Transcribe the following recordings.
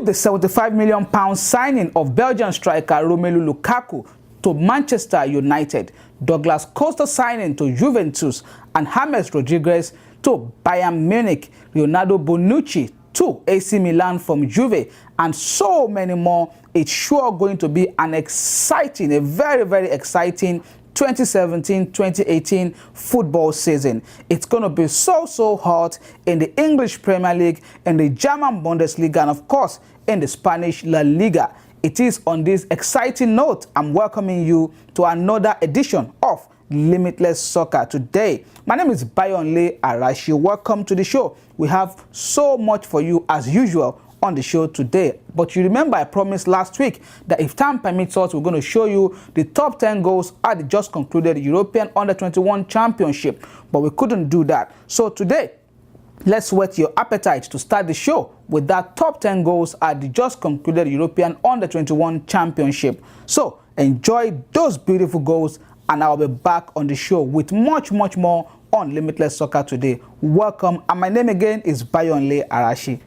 the £75 million signing of Belgian striker Romelu Lukaku to Manchester United, Douglas Costa signing to Juventus, and James Rodriguez to Bayern Munich, Leonardo Bonucci to AC Milan from Juve, and so many more. It's sure going to be an exciting, a very, very exciting 2017-2018 football season. It's going to be so hot in the English Premier League, in the German Bundesliga, and of course in the Spanish La Liga. It is on this exciting note I'm welcoming you to another edition of Limitless Soccer today. My name is Bayonle Arashi. Welcome to the show. We have so much for you as usual on the show today. But you remember I promised last week that if time permits us, we're going to show you the top 10 goals at the just concluded European Under-21 Championship. But we couldn't do that. So today, let's whet your appetite to start the show with that top 10 goals at the just concluded European Under-21 Championship. So enjoy those beautiful goals, and I'll be back on the show with much more on Limitless Soccer today. Welcome, and my name again is Bayonle Arashi.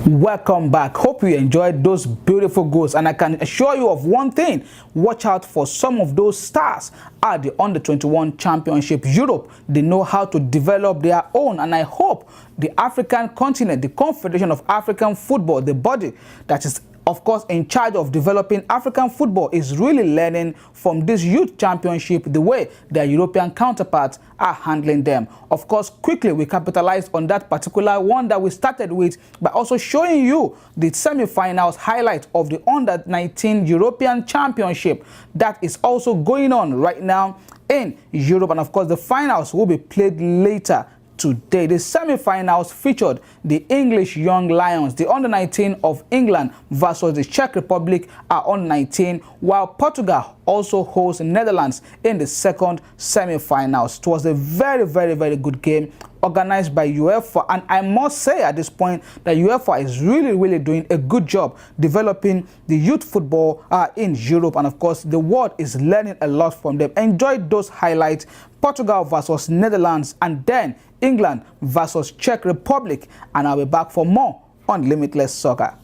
Welcome back. Hope you enjoyed those beautiful goals, and I can assure you of one thing: watch out for some of those stars at the Under-21 Championship Europe. They know how to develop their own, and I hope the African continent, the Confederation of African Football, the body that is of course in charge of developing African football, is really learning from this youth championship the way their European counterparts are handling them. Of course, quickly we capitalized on that particular one that we started with by also showing you the semi-finals highlight of the Under-19 European Championship that is also going on right now in Europe, and of course the finals will be played later today. The semi-finals featured the English Young Lions, the Under-19 of England versus the Czech Republic are Under-19, while Portugal also hosts Netherlands in the second semi-finals. It was a very good game organized by UEFA, and I must say at this point that UEFA is really doing a good job developing the youth football in Europe, and of course the world is learning a lot from them. Enjoy those highlights: Portugal versus Netherlands, and then England versus Czech Republic, and I'll be back for more on Limitless Soccer.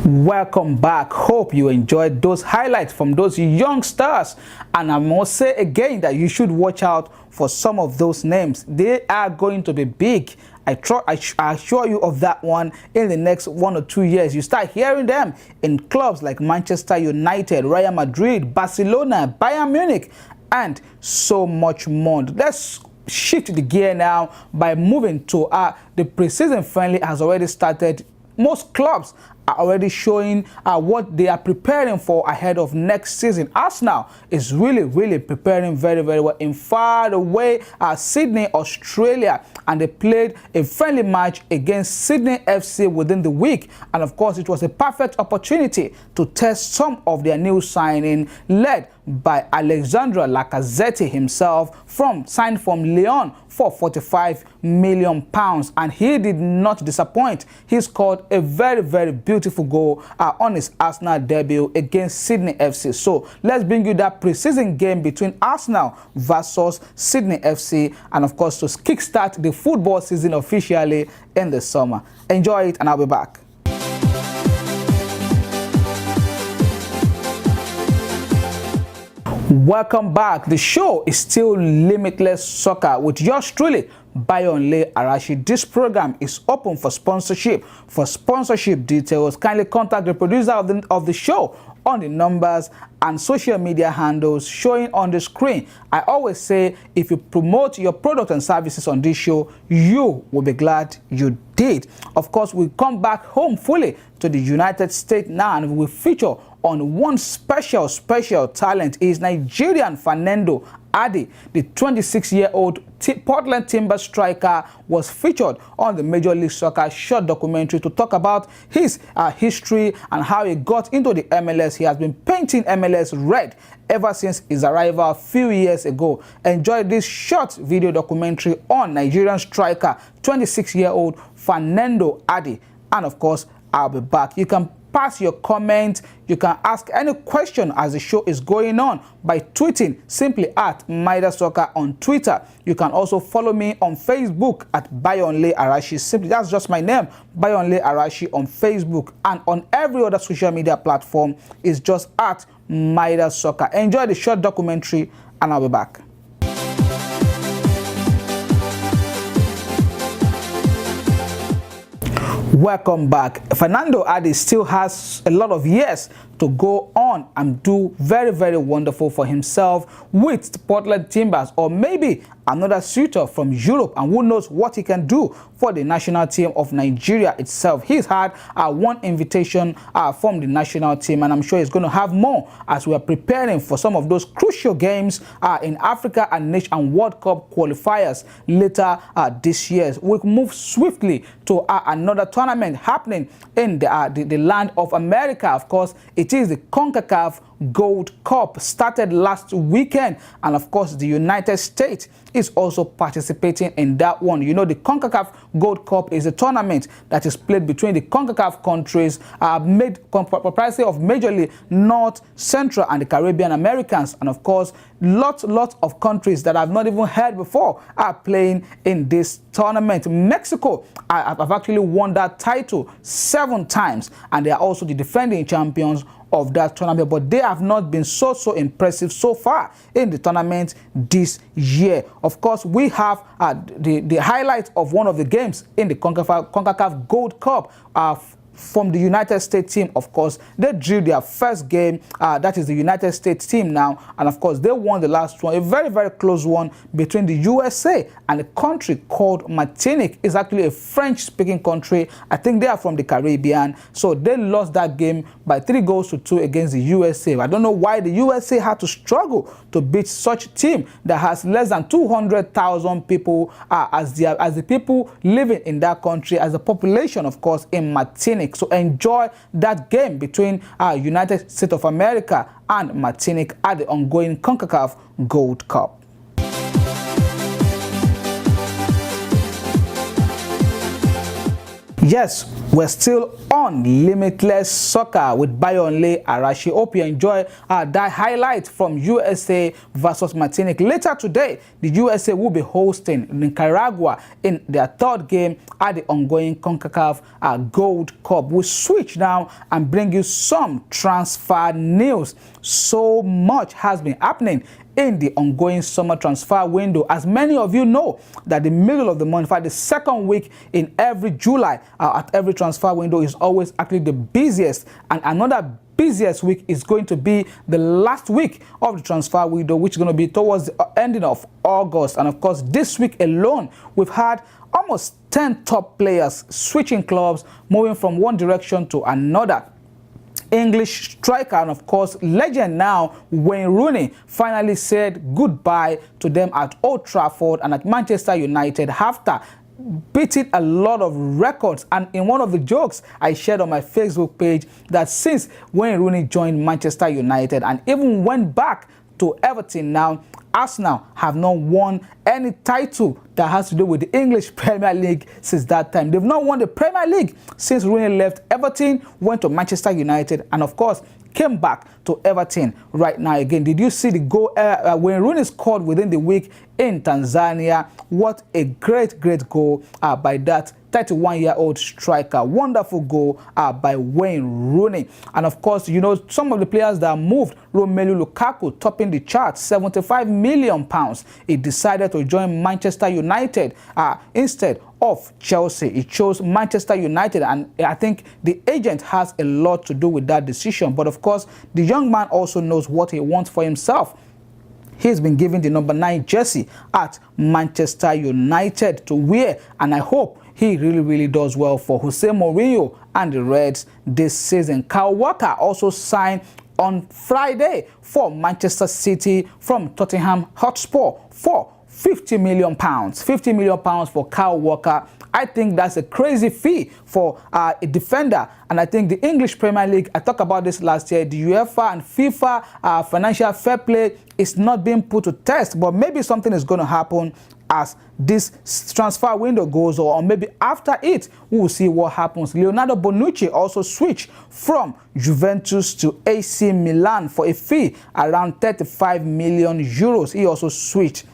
Welcome back. Hope you enjoyed those highlights from those young stars, and I must say again that you should watch out for some of those names. They are going to be big. I assure you of that one. In the next 1 or 2 years, you start hearing them in clubs like Manchester United, Real Madrid, Barcelona, Bayern Munich, and so much more. Let's shift the gear now by moving to the preseason friendly has already started. Most clubs are already showing what they are preparing for ahead of next season. Arsenal is really preparing very well in far away Sydney, Australia, and they played a friendly match against Sydney FC within the week, and of course it was a perfect opportunity to test some of their new signing, led by Alexandre Lacazette himself, signed from Lyon for £45 million, and he did not disappoint. He scored a very beautiful goal on his Arsenal debut against Sydney FC. So let's bring you that preseason game between Arsenal versus Sydney FC, and of course to kickstart the football season officially in the summer. Enjoy it, and I'll be back. Welcome back. The show is still Limitless Soccer with yours truly, Bayonle Arashi. This program is open for sponsorship. For sponsorship details, kindly contact the producer of the show on the numbers and social media handles showing on the screen. I always say, if you promote your product and services on this show, you will be glad you did. Of course, we come back home fully to the United States now, and we will feature on one special talent. Is Nigerian Fernando Adi, the 26-year-old Portland Timbers striker, was featured on the Major League Soccer short documentary to talk about his history and how he got into the MLS. He has been painting MLS red ever since his arrival a few years ago. Enjoy this short video documentary on Nigerian striker 26-year-old Fernando Adi, and of course I'll be back. You can pass your comment. You can ask any question as the show is going on by tweeting simply at Limitless Soccer on Twitter. You can also follow me on Facebook at Bayonle Arashi. Simply, that's just my name, Bayonle Arashi on Facebook, and on every other social media platform is just at Limitless Soccer. Enjoy the short documentary, and I'll be back. Welcome back. Fernando Adi still has a lot of years to go on and do very, very wonderful for himself with Portland Timbers, or maybe another suitor from Europe, and who knows what he can do for the national team of Nigeria itself. He's had one invitation from the national team, and I'm sure he's going to have more as we are preparing for some of those crucial games in Africa and World Cup qualifiers later this year. We'll move swiftly to another tournament happening in the land of America. Of course, it is the CONCACAF Gold Cup, started last weekend, and of course the United States is also participating in that one. You know, the CONCACAF Gold Cup is a tournament that is played between the CONCACAF countries, made proprietary of majorly North, Central, and the Caribbean Americans, and of course lots of countries that I've not even heard before are playing in this tournament. Mexico have actually won that title 7 times, and they are also the defending champions of that tournament, but they have not been so impressive so far in the tournament this year. Of course, we have the highlight of one of the games in the CONCACAF Gold Cup from the United States team. Of course, they drew their first game, that is the United States team now, and of course they won the last one, a very, very close one between the USA and a country called Martinique. It's actually a French-speaking country. I think they are from the Caribbean, so they lost that game by 3-2 against the USA. I don't know why the USA had to struggle to beat such a team that has less than 200,000 people as the people living in that country, as the population, of course, in Martinique. So enjoy that game between United States of America and Martinique at the ongoing CONCACAF Gold Cup. Yes, we're still on Limitless Soccer with Bayonle Arashi. Hope you enjoy that highlight from USA versus Martinique. Later today, the USA will be hosting Nicaragua in their 3rd game at the ongoing CONCACAF Gold Cup. We'll switch now and bring you some transfer news. So much has been happening in the ongoing summer transfer window. As many of you know, that the middle of the month, in fact, the 2nd week in every July at every transfer window is always actually the busiest, and another busiest week is going to be the last week of the transfer window, which is going to be towards the ending of August. And of course, this week alone, we've had almost 10 top players switching clubs, moving from one direction to another. English striker and of course legend now Wayne Rooney finally said goodbye to them at Old Trafford and at Manchester United after beating a lot of records. And in one of the jokes I shared on my Facebook page, that since Wayne Rooney joined Manchester United and even went back to Everton now, Arsenal have not won any title that has to do with the English Premier League since that time. They've not won the Premier League since Rooney left Everton, went to Manchester United, and of course came back to Everton right now again. Did you see the goal when Rooney scored within the week in Tanzania? What a great goal by that 31-year-old striker. Wonderful goal by Wayne Rooney. And of course, you know, some of the players that moved, Romelu Lukaku topping the charts, £75 million. He decided to join Manchester United instead of Chelsea. He chose Manchester United, and I think the agent has a lot to do with that decision. But of course, the young man also knows what he wants for himself. He's been given the number 9 jersey at Manchester United to wear, and I hope he really does well for Jose Mourinho and the Reds this season. Kyle Walker also signed on Friday for Manchester City from Tottenham Hotspur for £50 million. £50 million for Kyle Walker. I think that's a crazy fee for a defender. And I think the English Premier League, I talked about this last year, the UEFA and FIFA financial fair play is not being put to test, but maybe something is going to happen as this transfer window goes, or maybe after it, we will see what happens. Leonardo Bonucci also switched from Juventus to AC Milan for a fee around 35 million euros. He also switched.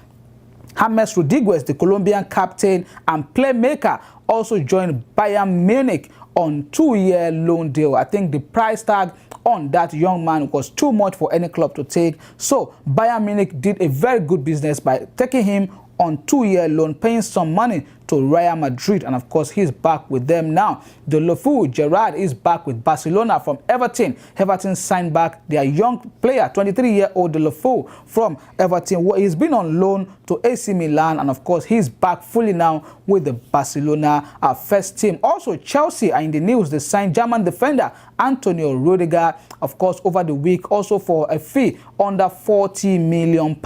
James Rodriguez, the Colombian captain and playmaker, also joined Bayern Munich on 2-year loan deal. I think the price tag on that young man was too much for any club to take. So Bayern Munich did a very good business by taking him on 2-year loan, paying some money to Real Madrid, and of course he's back with them now. The Deulofeu Gerrard is back with Barcelona from Everton. Everton signed back their young player, 23-year-old Deulofeu from Everton. He's been on loan to AC Milan, and of course he's back fully now with the Barcelona first team. Also, Chelsea are in the news. They signed German defender Antonio Rudiger, of course, over the week, also for a fee under £40 million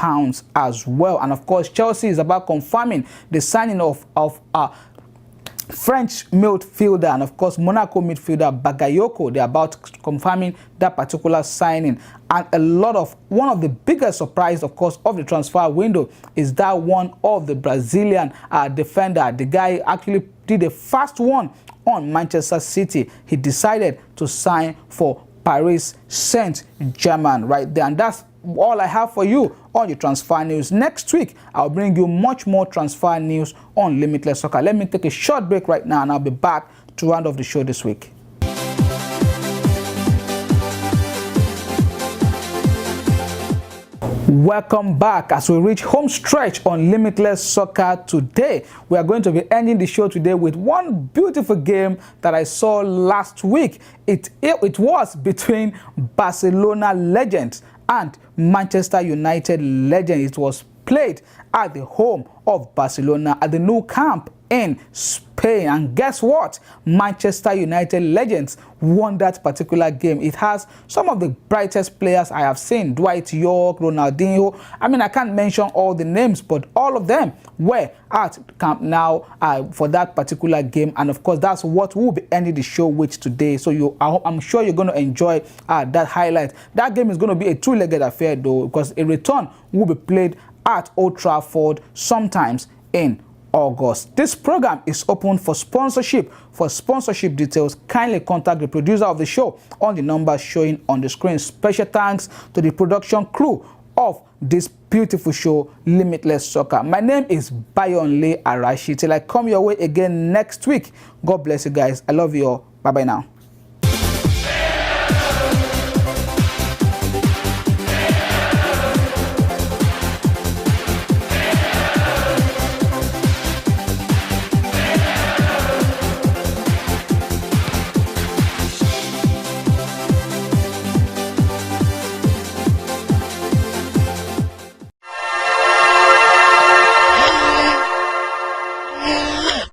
as well. And of course, Chelsea is about confirming the signing of French midfielder and of course Monaco midfielder Bagayoko. They're about confirming that particular signing. And one of the biggest surprise, of course, of the transfer window is that one of the Brazilian defender. The guy actually did a fast one on Manchester City. He decided to sign for Paris Saint-Germain right there. And that's all I have for you on your transfer news. Next week, I'll bring you much more transfer news on Limitless Soccer. Let me take a short break right now, and I'll be back to round off the show this week. Welcome back. As we reach home stretch on Limitless Soccer today, we are going to be ending the show today with one beautiful game that I saw last week. It was between Barcelona legends and Manchester United legends. It was played at the home of Barcelona at the Nou Camp in Spain. And guess what? Manchester United legends won that particular game. It has some of the brightest players I have seen. Dwight York, Ronaldinho. I mean, I can't mention all the names, but all of them were at Camp Nou for that particular game. And of course, that's what we'll be ending the show with today. So I'm sure you're going to enjoy that highlight. That game is going to be a two-legged affair though, because a return will be played at Old Trafford sometimes in August. This program is open for sponsorship. For sponsorship details, kindly contact the producer of the show on the number showing on the screen. Special thanks to the production crew of this beautiful show, Limitless Soccer. My name is Bayonle Arashi. Till I come your way again next week, God bless you guys. I love you all. Bye-bye now.